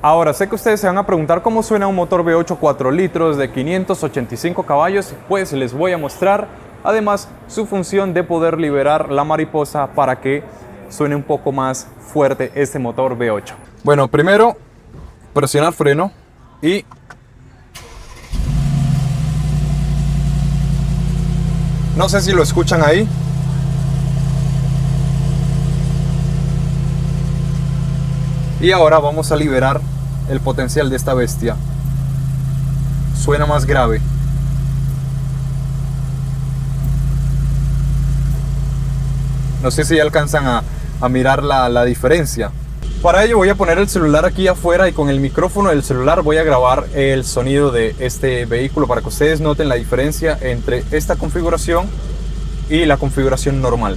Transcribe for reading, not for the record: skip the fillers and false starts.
Ahora, sé que ustedes se van a preguntar cómo suena un motor V8 4 litros de 585 caballos, pues les voy a mostrar además su función de poder liberar la mariposa para que suene un poco más fuerte este motor V8. Bueno, primero presionar freno y no sé si lo escuchan ahí. Y ahora vamos a liberar el potencial de esta bestia. Suena más grave. No sé si alcanzan a mirar la diferencia. Para ello voy a poner el celular aquí afuera y con el micrófono del celular voy a grabar el sonido de este vehículo para que ustedes noten la diferencia entre esta configuración y la configuración normal.